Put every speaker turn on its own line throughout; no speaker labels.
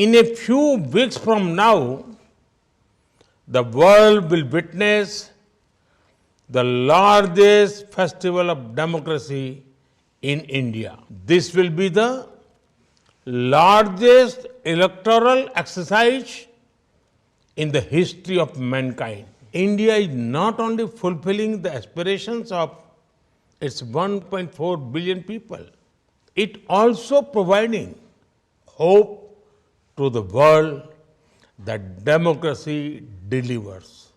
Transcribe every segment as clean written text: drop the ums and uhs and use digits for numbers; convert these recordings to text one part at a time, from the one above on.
In a few weeks from now, the world will witness the largest festival of democracy in India. This will be the largest electoral exercise in the history of mankind. India is not only fulfilling the aspirations of its 1.4 billion people, it also providing hope to the world that democracy delivers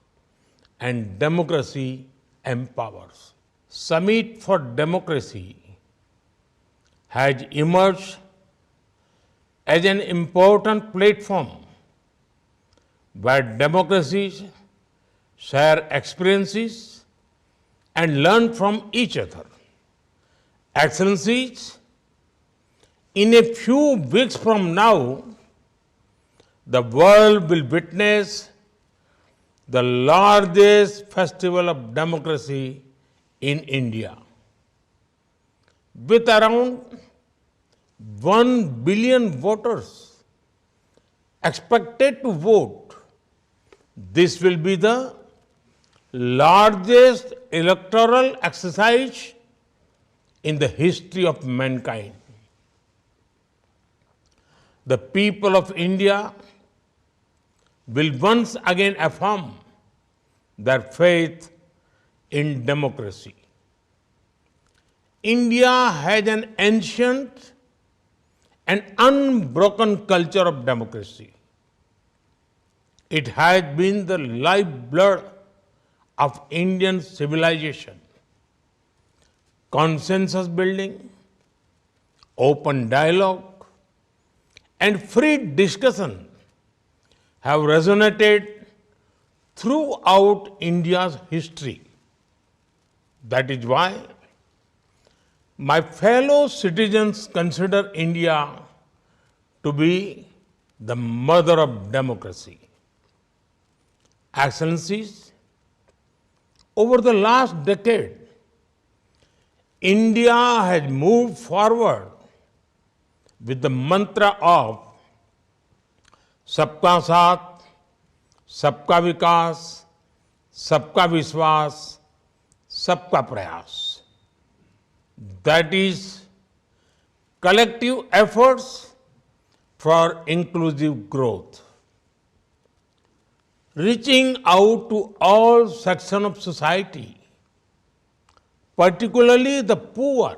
and democracy empowers. Summit for Democracy has emerged as an important platform where democracies share experiences and learn from each other. Excellencies, in a few weeks from now, the world will witness the largest festival of democracy in India. With around 1 billion voters expected to vote, this will be the largest electoral exercise in the history of mankind. The people of India will once again affirm their faith in democracy. India has an ancient and unbroken culture of democracy. It has been the lifeblood of Indian civilization. Consensus building, open dialogue, and free discussion have resonated throughout India's history. That is why my fellow citizens consider India to be the mother of democracy. Excellencies, over the last decade, India has moved forward with the mantra of Sabka Saath, Sabka Vikas, Sabka Vishwas, Sabka Prayas. That is, collective efforts for inclusive growth. Reaching out to all sections of society, particularly the poor,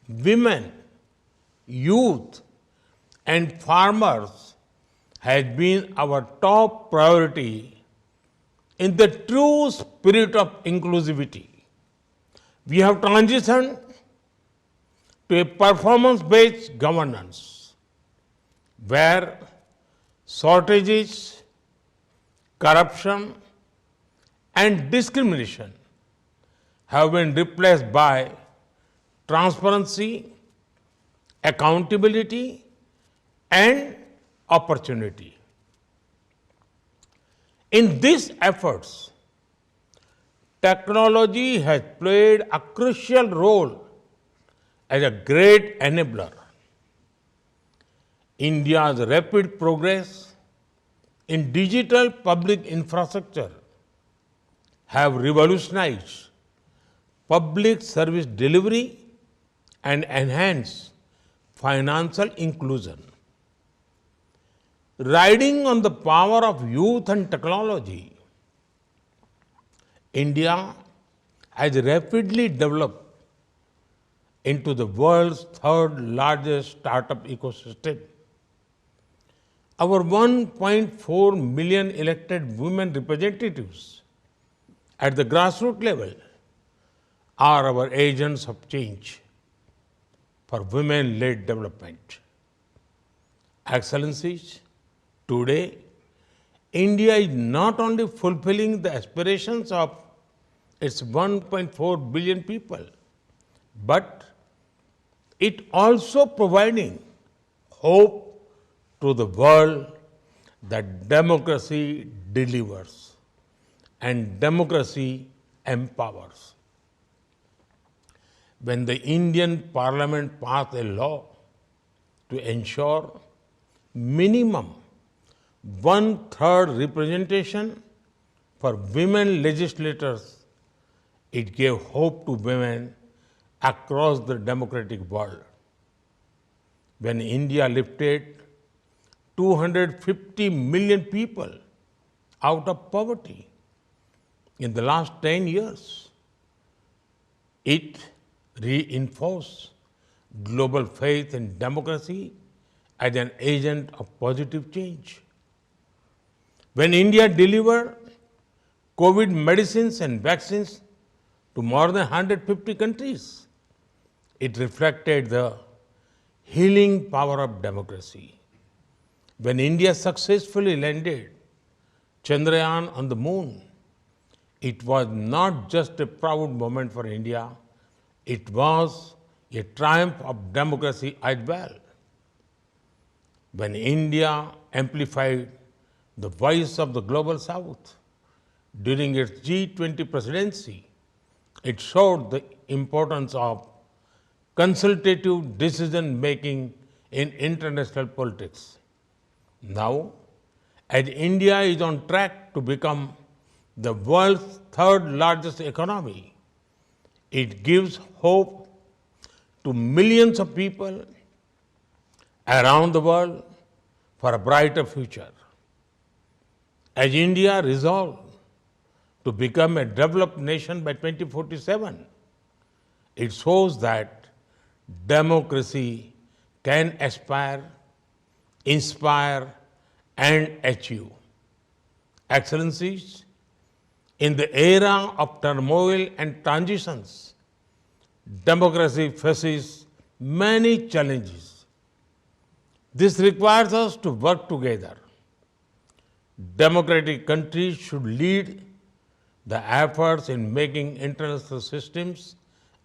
women, youth, and farmers, has been our top priority in the true spirit of inclusivity. We have transitioned to a performance-based governance where shortages, corruption, and discrimination have been replaced by transparency, accountability, and opportunity. In these efforts, technology has played a crucial role as a great enabler. India's rapid progress in digital public infrastructure have revolutionized public service delivery and enhanced financial inclusion. Riding on the power of youth and technology, India has rapidly developed into the world's third largest startup ecosystem. Our 1.4 million elected women representatives at the grassroots level are our agents of change for women-led development. Excellencies, today, India is not only fulfilling the aspirations of its 1.4 billion people, but it also providing hope to the world that democracy delivers and democracy empowers. When the Indian Parliament passed a law to ensure minimum one-third representation for women legislators, it gave hope to women across the democratic world. When India lifted 250 million people out of poverty in the last 10 years, it reinforced global faith in democracy as an agent of positive change. When India delivered COVID medicines and vaccines to more than 150 countries, it reflected the healing power of democracy. When India successfully landed Chandrayaan on the moon, it was not just a proud moment for India, it was a triumph of democracy as well. When India amplified the voice of the Global South during its G20 presidency, it showed the importance of consultative decision-making in international politics. Now, as India is on track to become the world's third largest economy, it gives hope to millions of people around the world for a brighter future. As India resolved to become a developed nation by 2047, it shows that democracy can aspire, inspire, and achieve. Excellencies, in the era of turmoil and transitions, democracy faces many challenges. This requires us to work together. Democratic countries should lead the efforts in making international systems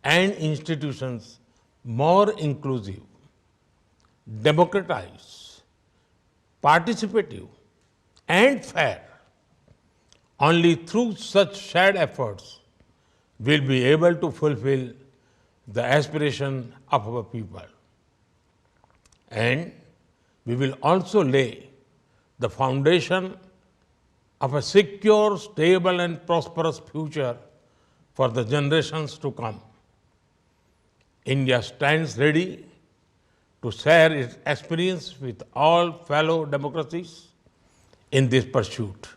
and institutions more inclusive, democratized, participative, and fair. Only through such shared efforts will we be able to fulfill the aspiration of our people. And we will also lay the foundation of a secure, stable, and prosperous future for the generations to come. India stands ready to share its experience with all fellow democracies in this pursuit.